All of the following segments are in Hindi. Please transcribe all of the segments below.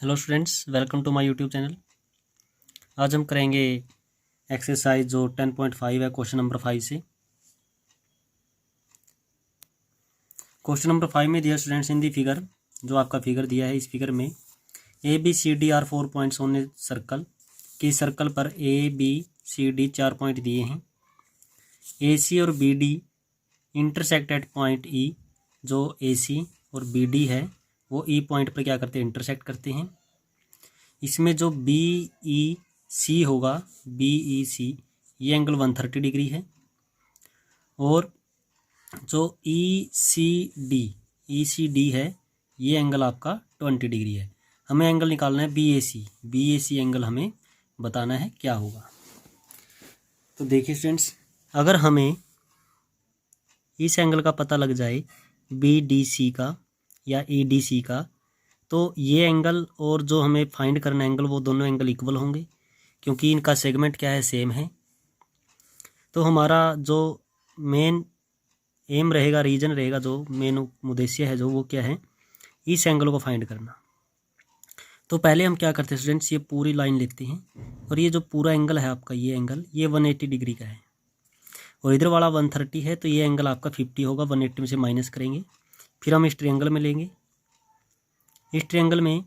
Hello students, welcome to my YouTube channel. आज हम करेंगे एक्सरसाइज जो 10.5 है, क्वेश्चन नंबर 5 से। क्वेश्चन नंबर 5 में दिया स्टूडेंट्स इन दी फिगर, जो आपका फिगर दिया है, इस फिगर में A B C D are 4 points on a circle, कि सर्कल पर A B C D 4 point दिए हैं। ए सी और B D intersect at point E, जो ए सी और बी डी है वो ई पॉइंट पर क्या करते हैं, इंटरसेक्ट करते हैं। इसमें जो बी ई सी होगा, बी ई सी, ये एंगल 130 डिग्री है। और जो ई सी डी है, ये एंगल आपका 20 डिग्री है। हमें एंगल निकालना है बी ए सी एंगल हमें बताना है क्या होगा। तो देखिए स्टूडेंट्स, अगर हमें इस एंगल का पता लग जाए बी डी सी का या ई डी सी का, तो ये एंगल और जो हमें फाइंड करना एंगल, वो दोनों एंगल इक्वल होंगे, क्योंकि इनका सेगमेंट क्या है, सेम है। तो हमारा जो मेन एम रहेगा, रीजन रहेगा, जो मेन उद्देश्य है जो, वो क्या है, इस एंगल को फाइंड करना। तो पहले हम क्या करते हैं स्टूडेंट्स, ये पूरी लाइन लेते हैं, और ये जो पूरा एंगल है आपका, ये एंगल ये 180 डिग्री का है, और इधर वाला 130 है, तो ये एंगल आपका 50 होगा। 180 में से माइनस करेंगे, फिर हम इस ट्रायंगल में लेंगे। इस ट्रायंगल में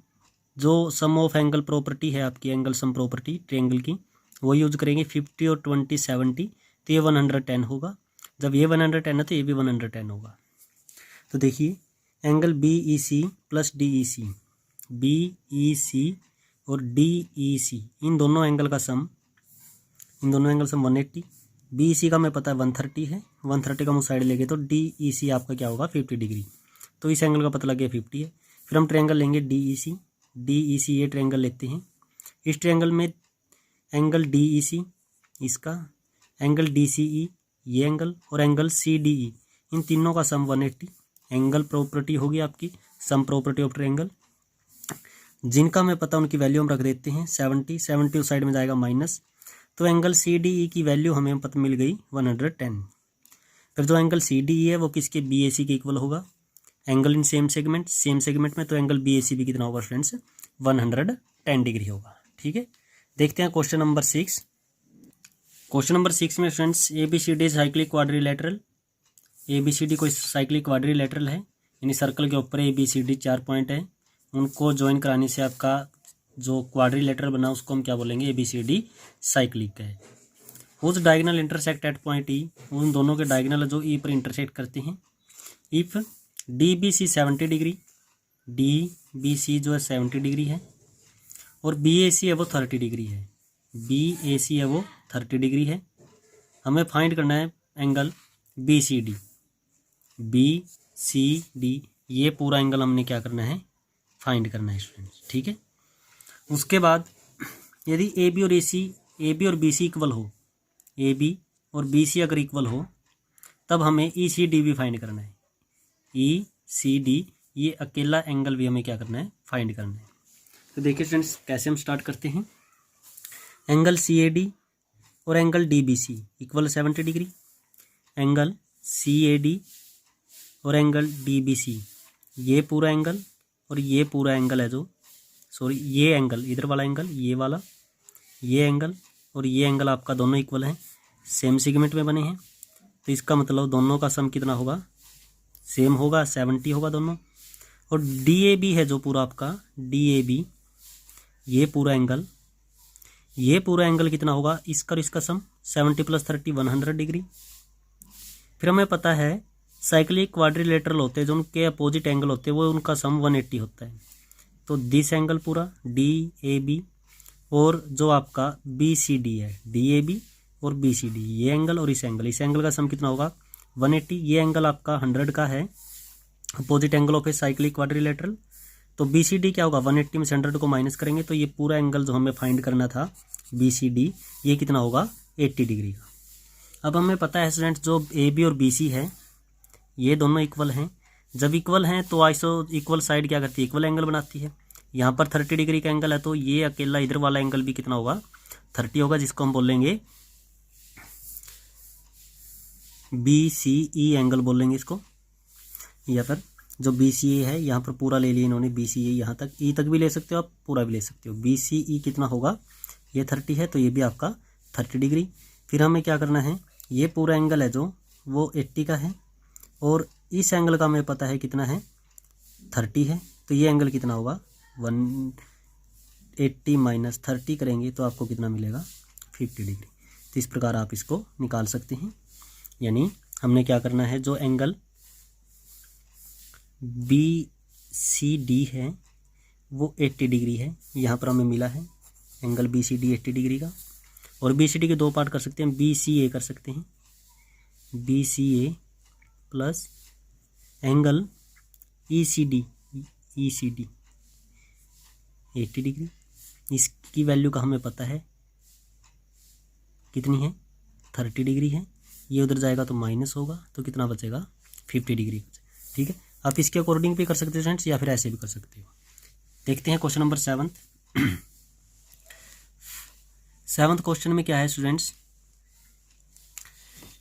जो सम ऑफ एंगल प्रॉपर्टी है आपकी, एंगल सम प्रॉपर्टी ट्रायंगल की, वो यूज करेंगे। 50 और 20 70, तो ये 110 होगा। जब ये 110 है तो ये भी 110 होगा। तो देखिए, angle B E C plus D E C, B E C और डी ई सी, इन दोनों एंगल का सम 180। बी ई सी का मैं पता है 130 है, 130 का मुँह साइड लेंगे तो डी ई सी आपका क्या होगा, 50 डिग्री। तो इस एंगल का पता लग गया 50 है। फिर हम ट्रायंगल लेंगे डी ई सी, ये ट्रायंगल लेते हैं। इस ट्रायंगल में एंगल डी ई सी, इसका एंगल डी सी ई, ये एंगल, और एंगल सी डी ई, इन तीनों का सम 180। एंगल प्रॉपर्टी होगी आपकी सम प्रॉपर्टी ऑफ ट्रायंगल। जिनका मैं पता उनकी वैल्यू हम रख देते हैं 70 उस साइड में जाएगा माइनस। तो एंगल सी डी ई की वैल्यू हमें पता मिल गई 110। फिर जो एंगल सी डी ई है वो किसके, बी ए सी के इक्वल होगा। एंगल इन सेम सेगमेंट में, तो एंगल बी ए सी भी कितना होगा फ्रेंड्स, 110 डिग्री होगा। ठीक है, देखते हैं क्वेश्चन नंबर 6। क्वेश्चन नंबर 6 में friends, A B C D cyclic quadrilateral, A B C D कोई साइक्लिक क्वाड्रिलेटरल है, यानी सर्कल के ऊपर A B C D 4 point है, उनको ज्वाइन कराने से आपका जो क्वाड्रिलेटरल बना उसको हम क्या बोलेंगे, A B C D cyclic है। उस diagonal intersect at point E, उन दोनों के डायगोनल जो ई पर इंटरसेक्ट करते हैं। If D B C 70 degree, D B C जो है 70 डिग्री है, और बी ए सी है वो 30 डिग्री है, बी ए सी है वो 30 डिग्री है। हमें फाइंड करना है angle B C D, B C D, ये पूरा एंगल हमने क्या करना है, फाइंड करना है स्टूडेंट्स। ठीक है, उसके बाद यदि ए बी और बी सी इक्वल हो, ए बी और बी सी अगर इक्वल हो, तब हमें ई सी डी भी फाइंड करना है। ई सी डी, ये अकेला एंगल भी हमें क्या करना है, फाइंड करना है। तो देखिए फ्रेंड्स, कैसे हम स्टार्ट करते हैं। एंगल सी ए डी और angle D B C equal 70 degree. Angle C A D और एंगल डी बी सी, ये पूरा एंगल और ये पूरा एंगल है जो, सॉरी, ये एंगल, इधर वाला एंगल, ये वाला, ये एंगल और ये एंगल आपका दोनों इक्वल हैं, सेम सेगमेंट में बने हैं। तो इसका मतलब दोनों का सम कितना होगा, सेम होगा, 70 होगा दोनों। और डी ए बी है जो पूरा आपका, डी ए बी, ये पूरा एंगल कितना होगा, इसका और इसका सम 70 + 30 100 डिग्री। फिर हमें पता है साइक्लिक क्वाड्रिलेटरल होते हैं, जो उनके अपोजिट एंगल होते हैं वो उनका सम 180 होता है। तो दिस एंगल पूरा डी ए बी, और जो आपका बी सी डी है, डी ए बी और बी सी डी, ये एंगल और इस एंगल का सम कितना होगा, 180। ये एंगल आपका 100 का है, opposite angle of a cyclic quadrilateral. तो बी सी डी क्या होगा, 180 में से 100 को माइनस करेंगे, तो ये पूरा एंगल जो हमें फाइंड करना था बी सी डी, ये कितना होगा, 80 डिग्री का। अब हमें पता है स्टूडेंट्स, जो ए बी और बी सी है ये दोनों इक्वल हैं। जब इक्वल हैं तो आइसो इक्वल साइड क्या करती है, इक्वल एंगल बनाती है। यहाँ पर 30 डिग्री का एंगल है, तो ये अकेला इधर वाला एंगल भी कितना होगा, 30 होगा, जिसको हम बोलेंगे बी सी ई एंगल बोलेंगे इसको, या फिर जो BCA है यहाँ पर पूरा ले लिया इन्होंने, BCA यहाँ तक, E तक भी ले सकते हो आप, पूरा भी ले सकते हो। BCE कितना होगा, ये 30 है, तो ये भी आपका 30 डिग्री। फिर हमें क्या करना है, ये पूरा एंगल है जो वो 80 का है, और इस एंगल का हमें पता है कितना है, 30 है, तो ये एंगल कितना होगा, 180 माइनस 30 करेंगे तो आपको कितना मिलेगा, 50 डिग्री। तो इस प्रकार आप इसको निकाल सकते हैं। यानी हमने क्या करना है, जो एंगल BCD है वो 80 डिग्री है, यहाँ पर हमें मिला है एंगल BCD 80 डिग्री का। और BCD के दो पार्ट कर सकते हैं, BCA कर सकते हैं, BCA plus angle ECD 80 degree. इसकी वैल्यू का हमें पता है कितनी है, 30 डिग्री है। ये उधर जाएगा तो माइनस होगा, तो कितना बचेगा, 50 डिग्री। ठीक है, आप इसके अकॉर्डिंग भी कर सकते हो फ्रेंड्स, या फिर ऐसे भी कर सकते हो। देखते हैं क्वेश्चन नंबर 7। 7th क्वेश्चन में क्या है students,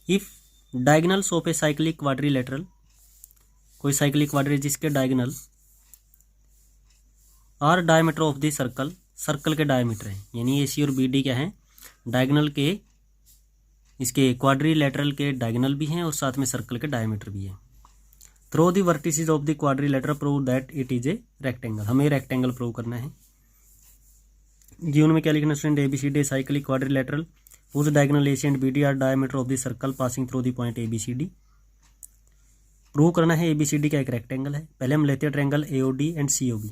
if diagonals of a cyclic quadrilateral, कोई साइक्लिक क्वाड्री जिसके diagonal are diameter of the circle, circle के डायमीटर है, यानी AC और BD क्या है, डायगोनल के, इसके क्वाड्रिलेटरल के डायगोनल भी हैं और साथ में सर्कल के डायमीटर भी है। Through the vertices of the quadrilateral prove that it is a rectangle, हमें रेक्टेंगल प्रूव करना है। जीवन में क्या लिखना student, ABCD cyclic quadrilateral whose diagonal AC and BD are diameter of the circle passing through the point ABCD। Prove करना है ABCD का एक रेक्टेंगल है। पहले हम लेते हैं triangle AOD and COB,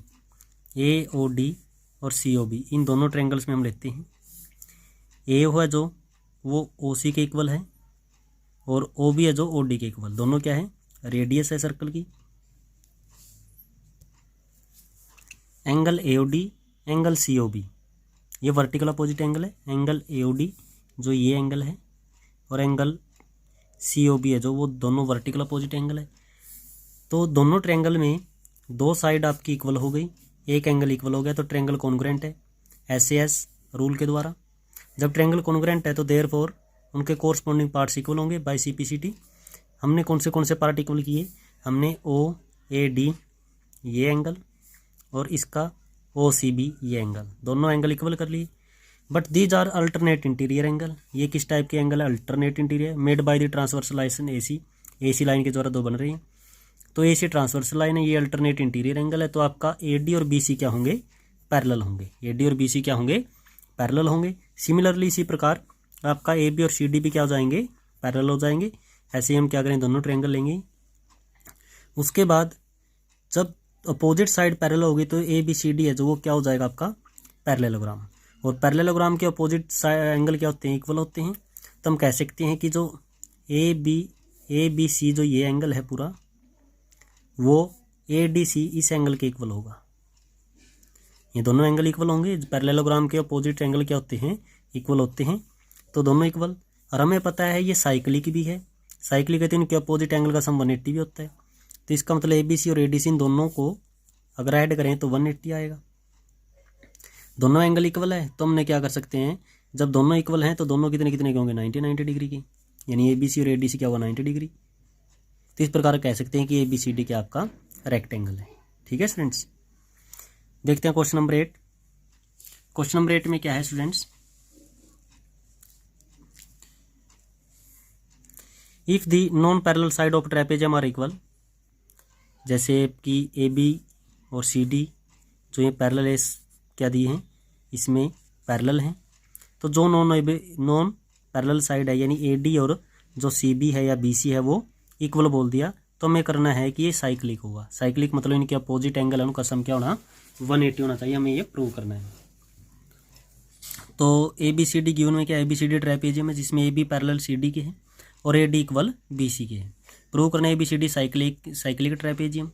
AOD और COB, इन दोनों ट्रायंगल्स में हम लेते हैं। A हुआ जो वो OC के इक्वल है, और OB है जो OD के इक्वल, दोनों क्या है, रेडियस है सर्कल की। एंगल AOD, एंगल COB, ये वर्टिकल अपोजिट एंगल है। एंगल AOD जो ये एंगल है, और एंगल COB है जो वो दोनों वर्टिकल अपोजिट एंगल है। तो दोनों ट्रायंगल में दो साइड आपकी इक्वल हो गई, एक एंगल इक्वल हो गया, तो ट्रायंगल कॉन्ग्रुएंट है SAS रूल के द्वारा। जब ट्रायंगल कॉन्ग्रुएंट है तो देयरफॉर उनके कोरस्पॉन्डिंग पार्ट्स इक्वल होंगे बाय CPCT। हमने कौन से पार्ट इक्वल किए, हमने OAD ये एंगल और इसका OCB ये एंगल, दोनों एंगल इक्वल कर लिए। But these are alternate interior angle, ये किस टाइप के एंगल है, alternate interior, made by the transversalization AC line के द्वारा दो बन रही हैं। तो AC ट्रांसवर्सल लाइन है, ये अल्टरनेट इंटीरियर एंगल है, तो आपका AD और BC क्या होंगे, पैरेलल होंगे। AD और BC क्या होंगे, पैरेलल होंगे। सिमिलरली इसी प्रकार आपका AB और CD भी क्या हो जाएंगे, पैरेलल हो जाएंगे। ऐसे ही हम क्या करें, दोनों ट्रायंगल लेंगे। उसके बाद जब अपोजिट साइड पैरेलल होगी तो ABCD है जो वो क्या हो जाएगा, आपका पैरेललोग्राम। और पैरेललोग्राम के अपोजिट एंगल क्या होते हैं, इक्वल होते हैं। तो हम कह सकते हैं कि जो ABC जो ये एंगल है पूरा, वो ADC इस एंगल के इक्वल होगा। ये दोनों एंगल इक्वल होंगे, पैरेललोग्राम के अपोजिट एंगल क्या होते हैं, इक्वल होते हैं, तो दोनों इक्वल। और हमें पता है ये साइक्लिक भी है, साइक्लिक है तो इनके अपोजिट एंगल का सम 180 भी होता है। तो इसका मतलब ABC और ADC इन दोनों को अगर ऐड करें तो 180 आएगा। दोनों एंगल इक्वल है, तो हमने क्या कर सकते हैं, जब दोनों इक्वल हैं तो दोनों कितने कितने के होंगे, 90 डिग्री की, यानी ABC और ADC क्या होगा, 90 डिग्री। तो इस प्रकार कह सकते हैं कि ABCD क्या आपका रेक्टेंगल है। ठीक है स्टूडेंट्स, देखते हैं क्वेश्चन नंबर 8। क्वेश्चन नंबर 8 में क्या है students, if the non parallel side of trapezium are equal, जैसे कि AB और CD जो ये पैरेलल है, क्या दिए हैं, इसमें पैरेलल हैं। तो जो नॉन पैरेलल साइड है यानी AD और जो CB है या BC है वो इक्वल बोल दिया, तो हमें करना है कि ये साइक्लिक होगा। साइक्लिक मतलब इनके अपोजिट एंगल है, उनका सम क्या होना, 180 होना चाहिए, हमें ये प्रूव करना है। तो ABCD गिवन में क्या, ABCD ट्रेपेजियम है जिसमें AB पैरेलल CD के हैं और AD इक्वल BC के हैं। प्रूव करना है ABCD साइक्लिक ट्रेपेजियम।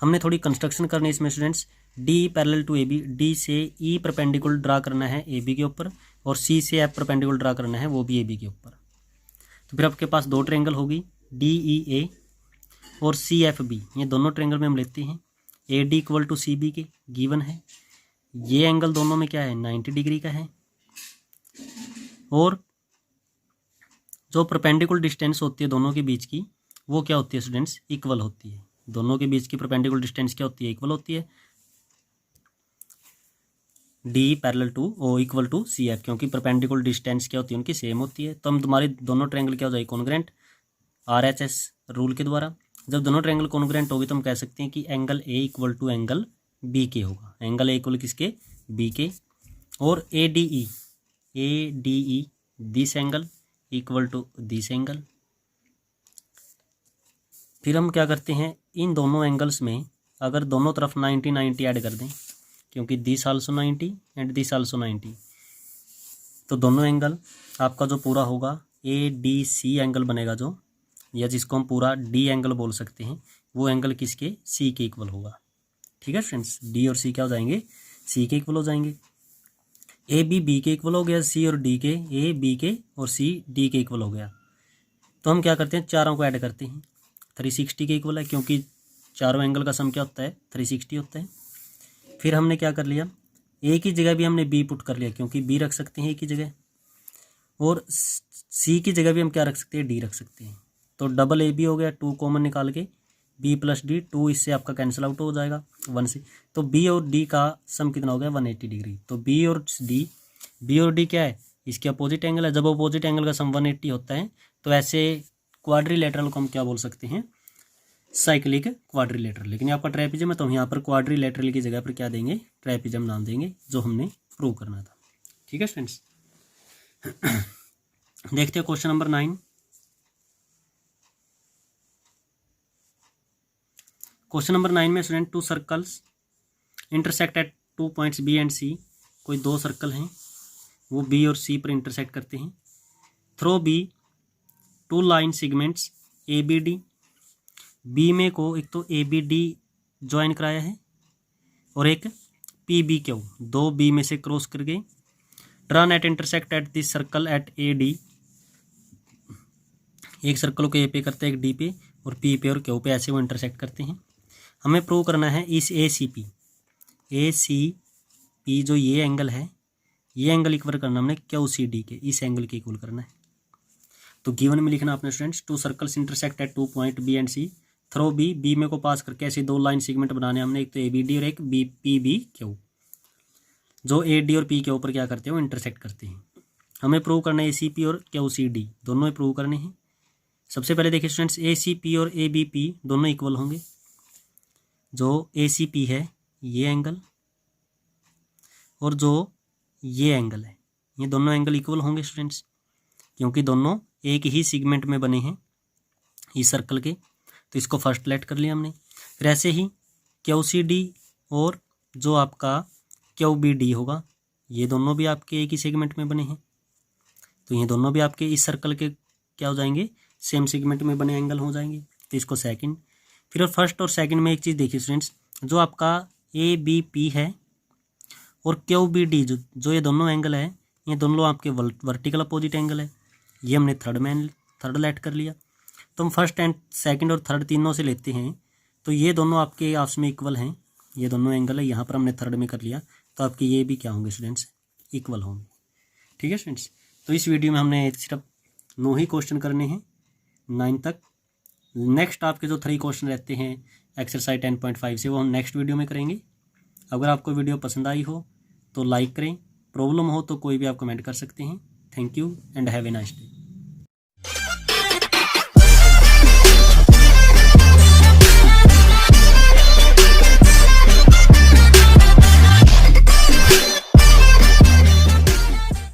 हमने थोड़ी कंस्ट्रक्शन करनी है इसमें students. D parallel to AB, D से E परपेंडिकुलर ड्रा करना है AB के ऊपर, और C से F परपेंडिकुलर ड्रा करना है वो भी AB के ऊपर। तो फिर आपके पास दो ट्रायंगल होगी, DEA और CFB, ये दोनों ट्रायंगल में हम लेते हैं। AD इक्वल टू CB के गिवन है, ये एंगल दोनों में क्या है, 90 डिग्री का है, और जो परपेंडिकुलर डिस्टेंस होती है दोनों के बीच की वो क्या होती है स्टूडेंट्स, इक्वल होती है। दोनों के बीच की परपेंडिकुलर डिस्टेंस क्या होती है, इक्वल होती है, D parallel to O equal to C F, क्योंकि परपेंडिकुलर डिस्टेंस क्या होती है उनकी सेम होती है। तो हम तुम्हारे दोनों ट्रायंगल क्या हो जाएगी, कॉन्ग्रुएंट, RHS रूल के द्वारा। जब दोनों ट्रायंगल कॉन्ग्रुएंट होगी तो हम कह सकते हैं कि angle A equal to angle B के होगा। एंगल ए इक्वल किसके, बी के। और A D E this angle equal to this angle. फिर हम क्या करते हैं, इन दोनों एंगल्स में अगर दोनों तरफ 90 90 ऐड कर दें, क्योंकि this also 90 and this also 90, तो दोनों एंगल आपका जो पूरा होगा ADC एंगल बनेगा जो, या जिसको हम पूरा डी एंगल बोल सकते हैं, वो एंगल किसके, सी के इक्वल होगा। ठीक है फ्रेंड्स, डी और सी क्या हो जाएंगे, सी के इक्वल हो जाएंगे। ए बी के इक्वल हो गया, सी और डी के, ए बी के और सी डी के इक्वल हो गया। तो हम क्या करते हैं, चारों को ऐड करते हैं, 360 के इक्वल है, क्योंकि चारों एंगल का सम क्या होता है, 360 होता है। फिर हमने क्या कर लिया, ए की जगह भी हमने बी पुट कर लिया, क्योंकि बी रख सकते हैं ए की जगह, और सी की जगह भी हम क्या रख सकते हैं, डी रख सकते हैं। तो डबल ए बी हो गया, 2 कॉमन निकाल के बी प्लस डी, 2 इससे आपका कैंसिल आउट हो जाएगा 1 से। तो बी और डी का सम कितना हो गया, 180 डिग्री। तो बी और डी क्या है, इसके अपोजिट एंगल है। जब अपोजिट एंगल का सम 180 होता है तो ऐसे क्वाड्रिलेटरल को हम क्या बोल सकते हैं, साइक्लिक क्वाड्रिलेटरल। लेकिन आपका ट्रेपिजम है तो हम यहाँ पर क्वाड्रिलेटरल की जगह पर क्या देंगे, ट्रेपिजम नाम देंगे, जो हमने प्रूव करना था। ठीक है फ्रेंड्स, देखते हैं क्वेश्चन नंबर 9। क्वेश्चन नंबर 9 में student, 2 circles intersect at 2 points B and C. कोई 2 सर्कल हैं, वो बी और सी पर इंटरसेक्ट करते हैं। Through B 2 line segments A B D. B में को एक तो ए बी डी ज्वाइन कराया है और एक पी बी क्यू, 2 बी में से क्रॉस कर गए। Turn eight intersect at this circle eight A D. एक सर्कल को ए पे करते हैं, एक डी पे, और पी पे और क्यू पे, ऐसे वो इंटरसेक्ट करते हैं। हमें प्रूव करना है इस ए सी पी जो ये एंगल है, ये एंगल इक्वल करना हमने क्यू सी डी के, इस एंगल के इक्वल करना है। तो गिवन में लिखना आपने students, 2 circles intersect at 2 point B and C. Through B में को पास करके ऐसे 2 लाइन सेगमेंट बनाने हमने, एक तो ए बी डी और एक बी पी बी क्यू। जो ए डी और पी के ऊपर क्या करते हैं, वो इंटरसेक्ट करते हैं। हमें प्रूव करना है ए सी पी और क्यू सी डी दोनों प्रूव करने हैं। सबसे पहले देखिए स्टूडेंट्स, ए सी पी और ए बी पी दोनों इक्वल होंगे। जो ए सी पी है ये एंगल, और जो ये एंगल है, ये दोनों एंगल इक्वल होंगे स्टूडेंट्स, क्योंकि दोनों एक ही सेगमेंट में बने हैं इस सर्कल के। तो इसको फर्स्ट लेट कर लिया हमने। फिर ऐसे ही क्यू सी डी और जो आपका क्यू बी डी होगा, ये दोनों भी आपके एक ही सेगमेंट में बने हैं, तो ये दोनों भी आपके इस सर्कल के क्या हो जाएंगे, सेम सेगमेंट में बने एंगल हो जाएंगे। तो इसको सेकंड। फिर फर्स्ट और सेकंड में एक चीज़ देखिए स्टूडेंट्स, जो आपका ए बी पी है और क्यू बी डी जो ये दोनों एंगल है, ये दोनों आपके वर्टिकल अपोजिट एंगल है। ये हमने थर्ड लेट कर लिया। तो हम फर्स्ट एंड सेकंड और थर्ड तीनों से लेते हैं, तो ये दोनों आपके आपस में इक्वल हैं, ये दोनों एंगल है। यहाँ पर हमने थर्ड में कर लिया, तो आपके ये भी क्या होंगे स्टूडेंट्स, इक्वल होंगे। ठीक है स्टूडेंट्स, तो इस वीडियो में हमने सिर्फ 9 ही क्वेश्चन करने हैं 9 तक। नेक्स्ट आपके जो 3 क्वेश्चन रहते हैं एक्सरसाइज 10.5 से, वो हम नेक्स्ट वीडियो में करेंगे। अगर आपको वीडियो पसंद आई हो तो लाइक करें, प्रॉब्लम हो तो कोई भी आप कमेंट कर सकते हैं। Thank you and have a nice day.